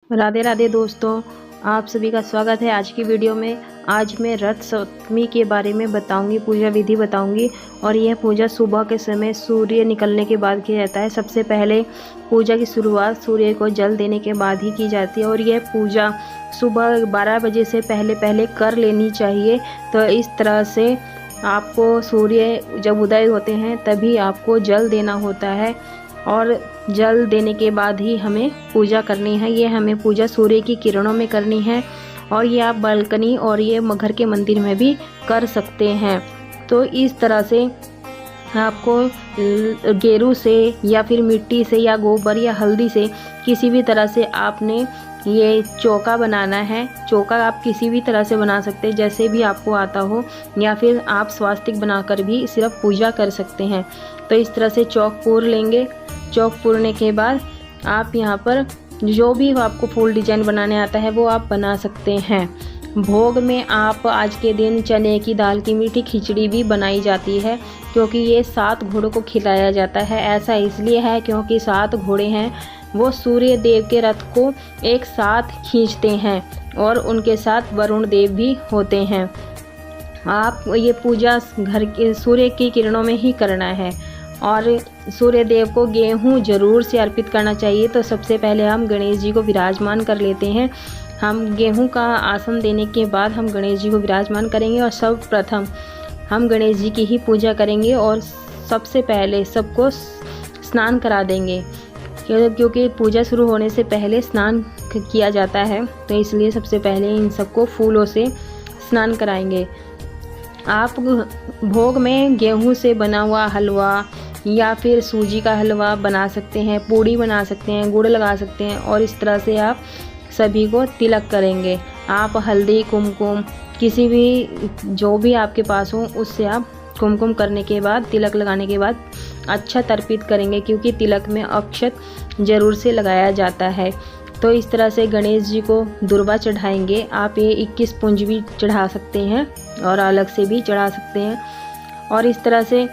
राधे राधे दोस्तों, आप सभी का स्वागत है आज की वीडियो में। आज मैं रथ सप्तमी के बारे में बताऊंगी, पूजा विधि बताऊंगी। और यह पूजा सुबह के समय सूर्य निकलने के बाद किया जाता है। सबसे पहले पूजा की शुरुआत सूर्य को जल देने के बाद ही की जाती है और यह पूजा सुबह 12 बजे से पहले कर लेनी चाहिए। तो इस तरह से आपको सूर्य जब उदय होते हैं तभी आपको जल देना होता है और जल देने के बाद ही हमें पूजा करनी है। ये हमें पूजा सूर्य की किरणों में करनी है और ये आप बालकनी और ये घर के मंदिर में भी कर सकते हैं। तो इस तरह से आपको गेरू से या फिर मिट्टी से या गोबर या हल्दी से किसी भी तरह से आपने ये चौका बनाना है। चौका आप किसी भी तरह से बना सकते हैं, जैसे भी आपको आता हो, या फिर आप स्वास्तिक बनाकर भी सिर्फ पूजा कर सकते हैं। तो इस तरह से चौक पूर लेंगे। चौक पूरने के बाद आप यहाँ पर जो भी आपको फूल डिजाइन बनाने आता है वो आप बना सकते हैं। भोग में आप आज के दिन चने की दाल की मीठी खिचड़ी भी बनाई जाती है, क्योंकि ये 7 घोड़ों को खिलाया जाता है। ऐसा इसलिए है क्योंकि 7 घोड़े हैं वो सूर्य देव के रथ को एक साथ खींचते हैं और उनके साथ वरुण देव भी होते हैं। आप ये पूजा घर के सूर्य की किरणों में ही करना है और सूर्य देव को गेहूं जरूर से अर्पित करना चाहिए। तो सबसे पहले हम गणेश जी को विराजमान कर लेते हैं। हम गेहूं का आसन देने के बाद हम गणेश जी को विराजमान करेंगे और सर्वप्रथम हम गणेश जी की ही पूजा करेंगे और सबसे पहले सबको स्नान करा देंगे, क्योंकि पूजा शुरू होने से पहले स्नान किया जाता है। तो इसलिए सबसे पहले इन सबको फूलों से स्नान कराएंगे। आप भोग में गेहूं से बना हुआ हलवा या फिर सूजी का हलवा बना सकते हैं, पूड़ी बना सकते हैं, गुड़ लगा सकते हैं और इस तरह से आप सभी को तिलक करेंगे। आप हल्दी कुमकुम किसी भी जो भी आपके पास हो उससे आप कुमकुम करने के बाद तिलक लगाने के बाद अक्षत अर्पित करेंगे, क्योंकि तिलक में अक्षत जरूर से लगाया जाता है। तो इस तरह से गणेश जी को दुर्वा चढ़ाएंगे। आप ये 21 पुंज भी चढ़ा सकते हैं और अलग से भी चढ़ा सकते हैं। और इस तरह से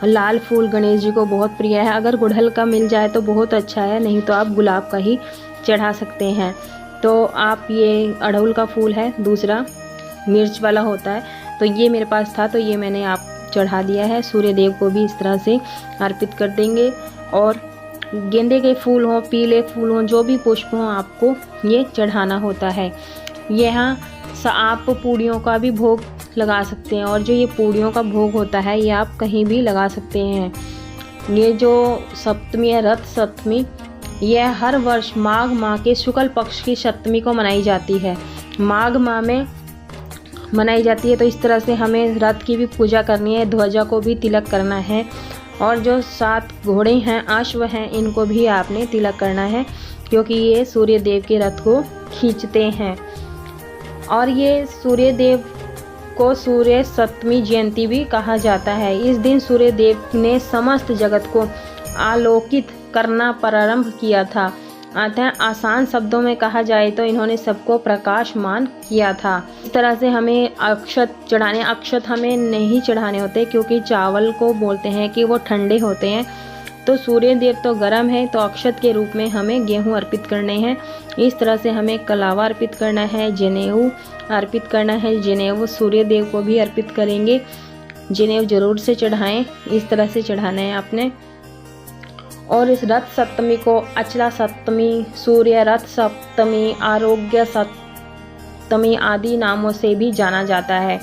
लाल फूल गणेश जी को बहुत प्रिय है। अगर गुड़हल का मिल जाए तो बहुत अच्छा है, नहीं तो आप गुलाब का ही चढ़ा सकते हैं। तो आप ये अड़हुल का फूल है, दूसरा मिर्च वाला होता है, तो ये मेरे पास था तो ये मैंने आप चढ़ा दिया है। सूर्य देव को भी इस तरह से अर्पित कर देंगे। और गेंदे के फूल हों, पीले फूल हों, जो भी पुष्प हों, आपको ये चढ़ाना होता है। यहाँ आप पूड़ियों का भी भोग लगा सकते हैं और जो ये पूड़ियों का भोग होता है ये आप कहीं भी लगा सकते हैं। ये जो सप्तमी है, रथ सप्तमी, यह हर वर्ष माघ माह के शुक्ल पक्ष की सप्तमी को मनाई जाती है। माघ माह में मनाई जाती है। तो इस तरह से हमें रथ की भी पूजा करनी है, ध्वजा को भी तिलक करना है और जो 7 घोड़े हैं, अश्व हैं, इनको भी आपने तिलक करना है, क्योंकि ये सूर्य देव के रथ को खींचते हैं। और ये सूर्य देव को सूर्य सप्तमी जयंती भी कहा जाता है। इस दिन सूर्य देव ने समस्त जगत को आलोकित करना प्रारंभ किया था। अतः आसान शब्दों में कहा जाए तो इन्होंने सबको प्रकाशमान किया था। इस तरह से हमें अक्षत चढ़ाने, अक्षत हमें नहीं चढ़ाने होते, क्योंकि चावल को बोलते हैं कि वो ठंडे होते हैं। तो सूर्य देव तो गर्म है, तो अक्षत के रूप में हमें गेहूं अर्पित करने हैं। इस तरह से हमें कलावा अर्पित करना है, जनेऊ अर्पित करना है। जनेऊ सूर्य देव को भी अर्पित करेंगे, जनेऊ जरूर से चढ़ाएं। इस तरह से चढ़ाना है आपने। और इस रथ सप्तमी को अचला सप्तमी, सूर्य रथ सप्तमी, आरोग्य सप्तमी आदि नामों से भी जाना जाता है।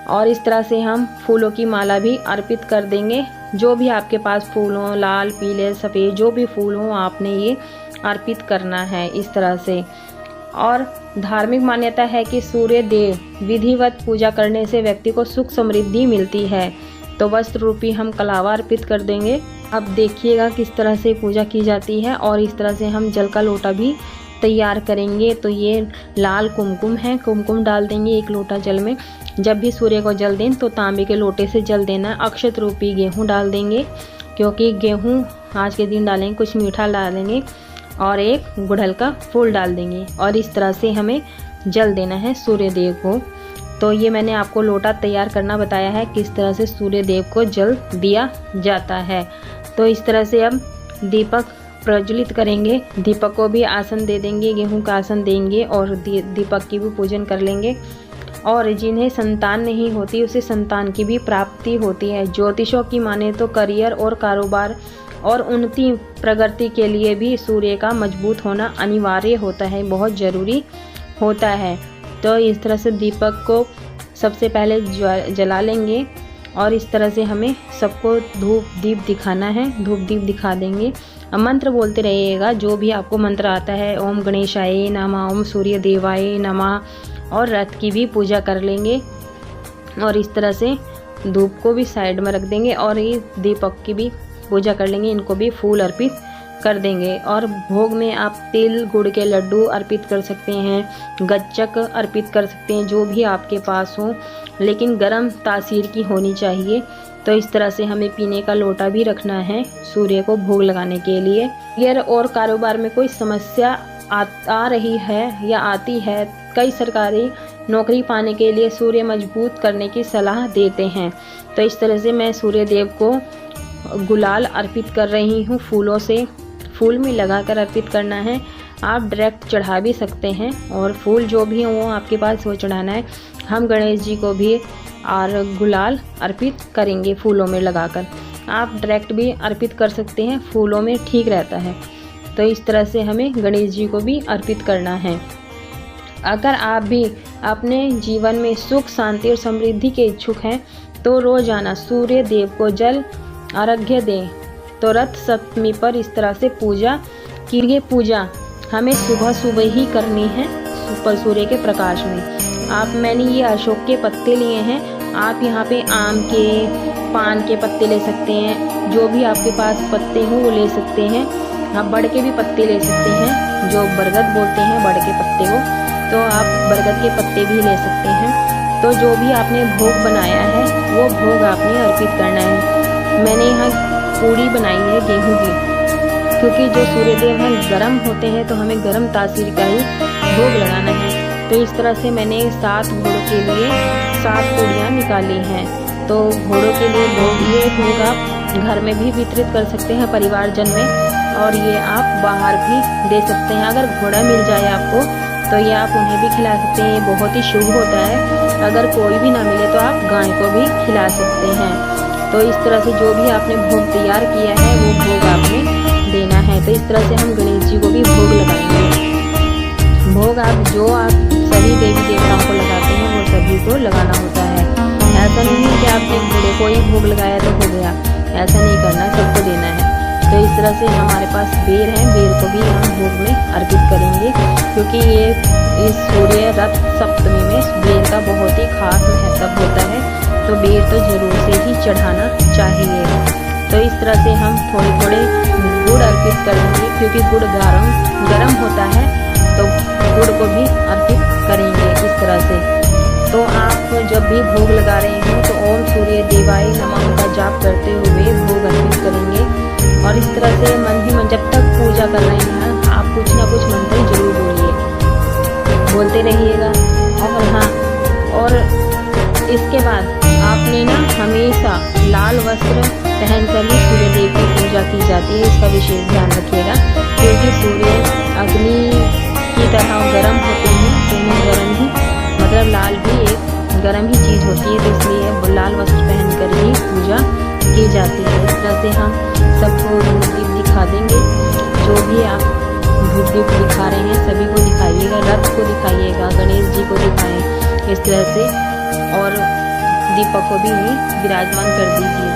और इस तरह से हम फूलों की माला भी अर्पित कर देंगे। जो भी आपके पास फूल हों, लाल पीले सफ़ेद जो भी फूल हों, आपने ये अर्पित करना है इस तरह से। और धार्मिक मान्यता है कि सूर्य देव विधिवत पूजा करने से व्यक्ति को सुख समृद्धि मिलती है। तो वस्त्र रूपी हम कलावा अर्पित कर देंगे। अब देखिएगा किस तरह से पूजा की जाती है। और इस तरह से हम जल का लोटा भी तैयार करेंगे। तो ये लाल कुमकुम है, कुमकुम डाल देंगे 1 लोटा जल में। जब भी सूर्य को जल दें तो तांबे के लोटे से जल देना। अक्षत रूपी गेहूँ डाल देंगे, क्योंकि गेहूँ आज के दिन डालेंगे, कुछ मीठा डालेंगे और 1 गुड़हल का फूल डाल देंगे। और इस तरह से हमें जल देना है सूर्य देव को। तो ये मैंने आपको लोटा तैयार करना बताया है, किस तरह से सूर्य देव को जल दिया जाता है। तो इस तरह से अब दीपक प्रज्वलित करेंगे। दीपक को भी आसन दे देंगे, गेहूं का आसन देंगे और दीपक की भी पूजन कर लेंगे। और जिन्हें संतान नहीं होती उसे संतान की भी प्राप्ति होती है। ज्योतिषों की माने तो करियर और कारोबार और उन्नति प्रगति के लिए भी सूर्य का मजबूत होना अनिवार्य होता है, बहुत ज़रूरी होता है। तो इस तरह से दीपक को सबसे पहले जला लेंगे और इस तरह से हमें सबको धूप दीप दिखाना है, धूप दीप दिखा देंगे। मंत्र बोलते रहिएगा, जो भी आपको मंत्र आता है, ओम गणेशाय नमः, ओम सूर्य देवाय नमः, और रथ की भी पूजा कर लेंगे। और इस तरह से धूप को भी साइड में रख देंगे और ये दीपक की भी पूजा कर लेंगे, इनको भी फूल अर्पित कर देंगे। और भोग में आप तिल गुड़ के लड्डू अर्पित कर सकते हैं, गच्चक अर्पित कर सकते हैं, जो भी आपके पास हो, लेकिन गर्म तासीर की होनी चाहिए। तो इस तरह से हमें पीने का लोटा भी रखना है सूर्य को भोग लगाने के लिए। करियर और कारोबार में कोई समस्या आ रही है या आती है, कई सरकारी नौकरी पाने के लिए सूर्य मजबूत करने की सलाह देते हैं। तो इस तरह से मैं सूर्य देव को गुलाल अर्पित कर रही हूँ, फूलों से, फूल में लगाकर अर्पित करना है। आप डायरेक्ट चढ़ा भी सकते हैं और फूल जो भी हो वो आपके पास वो चढ़ाना है। हम गणेश जी को भी और गुलाल अर्पित करेंगे फूलों में लगाकर। आप डायरेक्ट भी अर्पित कर सकते हैं, फूलों में ठीक रहता है। तो इस तरह से हमें गणेश जी को भी अर्पित करना है। अगर आप भी अपने जीवन में सुख शांति और समृद्धि के इच्छुक हैं तो रोजाना सूर्य देव को जल अर्घ्य दें। तो रथ सप्तमी पर इस तरह से पूजा कीजिए। पूजा हमें सुबह सुबह ही करनी है, सुपर सूर्य के प्रकाश में। मैंने ये अशोक के पत्ते लिए हैं, आप यहाँ पे आम के, पान के पत्ते ले सकते हैं, जो भी आपके पास पत्ते हों वो ले सकते हैं। आप बड़ के भी पत्ते ले सकते हैं, जो बरगद बोलते हैं बड़ के पत्ते को, तो आप बरगद के पत्ते भी ले सकते हैं। तो जो भी आपने भोग बनाया है वो भोग आपने अर्पित करना है। मैंने यहाँ पूड़ी बनाई है गेहूं की, क्योंकि जो सूर्यदेव हैं गर्म होते हैं तो हमें गर्म तासीर का ही भोग लगाना है। तो इस तरह से मैंने 7 घोड़ों के लिए 7 पूड़ियाँ निकाली हैं। तो घोड़ों के लिए भोग, ये भोग आप घर में भी वितरित कर सकते हैं परिवारजन में, और ये आप बाहर भी दे सकते हैं। अगर घोड़ा मिल जाए आपको तो ये आप उन्हें भी खिला सकते हैं, बहुत ही शुभ होता है। अगर कोई भी ना मिले तो आप गाय को भी खिला सकते हैं। तो इस तरह से जो भी आपने भोग तैयार किया है वो भोग आपने देना है। तो इस तरह से हम गणेश जी को भी भोग लगाएंगे। भोग आप सभी देवी देवताओं को लगाते हैं वो सभी को लगाना होता है। ऐसा नहीं है कि आपने घोड़े को ही भोग लगाया तो हो गया, ऐसा नहीं करना, सबको देना है। तो इस तरह से हमारे पास बेर है, बेर को भी हम भोग में अर्पित करेंगे, क्योंकि ये इस सूर्य रथ सप्तमी में बेर का बहुत ही खास महत्व होता है। तो बेर तो जरूर से ही चढ़ाना चाहिए। तो इस तरह से हम थोड़े थोड़े गुड़ अर्पित करेंगे, क्योंकि गुड़ गरम होता है, तो गुड़ को भी अर्पित करेंगे इस तरह से। तो आप जब भी भोग लगा रहे हो तो ओम सूर्य देवाय नमः का जाप करते हुए भोग अर्पित करेंगे। और इस तरह से मन ही मन जब तक पूजा कर रहे हैं आप कुछ ना कुछ मंत्र जरूर बोलते रहिएगा। और हाँ, और इसके बाद आपने ना हमेशा लाल वस्त्र पहनकर ही सूर्य देव की पूजा की जाती है, इसका विशेष ध्यान रखिएगा, क्योंकि सूर्य अग्नि की तरह गर्म होते हैं। दोनों गर्म ही, मतलब लाल भी एक गर्म ही चीज़ होती है, तो इसलिए लाल वस्त्र पहनकर ही पूजा की जाती है। इस तरह से हम सबको धूप दीप दिखा देंगे। जो भी आप धूप दीप दिखा रहे हैं सभी को दिखाइएगा, रथ को दिखाइएगा, गणेश जी को दिखाएं इस तरह से, और दीपक को भी विराजमान कर दीजिए।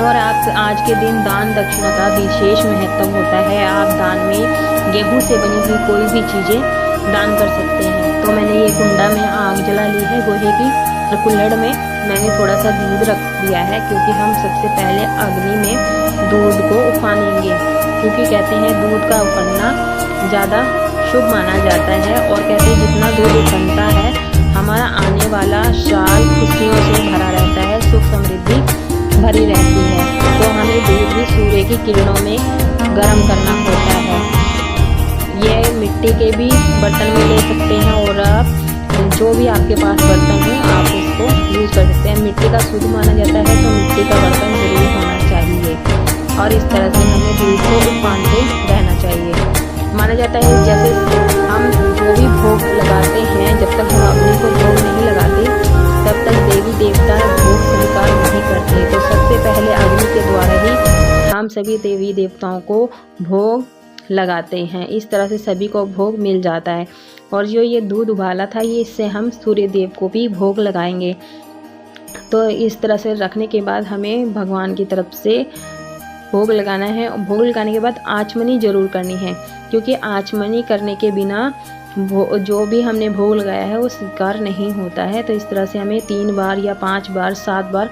और आप आज के दिन दान दक्षिणा का विशेष महत्व होता है। आप दान में गेहूं से बनी हुई कोई भी चीज़ें दान कर सकते हैं। तो मैंने ये कुंडा में आग जला ली है गोहे की, और कुल्हड़ में मैंने थोड़ा सा दूध रख दिया है, क्योंकि हम सबसे पहले अग्नि में दूध को उफानेंगे, क्योंकि कहते हैं दूध का उफनना ज़्यादा शुभ माना जाता है। और कहते हैं जितना दूध उफनता है हमारा आने वाला साल खुशियों से भरा रहता है, सुख समृद्धि भरी रहती है। तो हमें दूध भी सूर्य की किरणों में गर्म करना होता है। ये मिट्टी के भी बर्तन में ले सकते हैं, और आप जो भी आपके पास बर्तन है आप उसको यूज़ कर सकते हैं। मिट्टी का शुद्ध माना जाता है, तो मिट्टी का बर्तन जरूर होना चाहिए। और इस तरह से हमें दूध को उफानते रहना चाहिए। माना जाता है जैसे हम जो भी भोग लगाते हैं, जब तक हम अग्नि को भोग नहीं लगाते तब तक देवी देवता भोग स्वीकार नहीं करते। तो सबसे पहले अग्नि के द्वारा ही हम सभी देवी देवताओं को भोग लगाते हैं। इस तरह से सभी को भोग मिल जाता है। और जो ये दूध उबाला था, ये इससे हम सूर्य देव को भी भोग लगाएंगे। तो इस तरह से रखने के बाद हमें भगवान की तरफ से भोग लगाना है। भोग लगाने के बाद आचमनी जरूर करनी है, क्योंकि आचमनी करने के बिना जो भी हमने भोग लगाया है वो स्वीकार नहीं होता है। तो इस तरह से हमें 3 बार या 5 बार 7 बार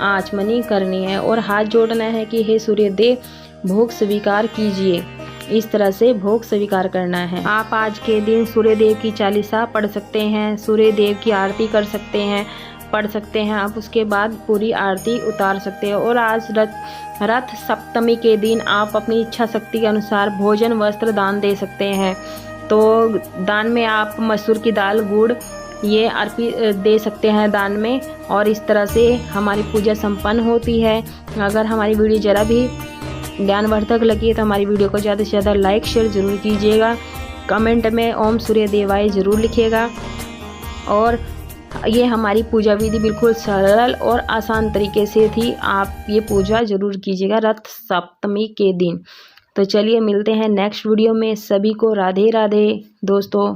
आचमनी करनी है और हाथ जोड़ना है कि हे सूर्य देव भोग स्वीकार कीजिए। इस तरह से भोग स्वीकार करना है। आप आज के दिन सूर्य देव की चालीसा पढ़ सकते हैं, सूर्य देव की आरती कर सकते हैं, पढ़ सकते हैं। आप उसके बाद पूरी आरती उतार सकते हैं। और आज रथ सप्तमी के दिन आप अपनी इच्छा शक्ति के अनुसार भोजन वस्त्र दान दे सकते हैं। तो दान में आप मसूर की दाल, गुड़ ये अर्पित दे सकते हैं दान में। और इस तरह से हमारी पूजा संपन्न होती है। अगर हमारी वीडियो ज़रा भी ज्ञानवर्धक लगी है तो हमारी वीडियो को ज़्यादा से ज़्यादा लाइक शेयर ज़रूर कीजिएगा। कमेंट में ओम सूर्य देवाय ज़रूर लिखिएगा। और ये हमारी पूजा विधि बिल्कुल सरल और आसान तरीके से थी। आप ये पूजा ज़रूर कीजिएगा रथ सप्तमी के दिन। तो चलिए मिलते हैं नेक्स्ट वीडियो में। सभी को राधे राधे दोस्तों।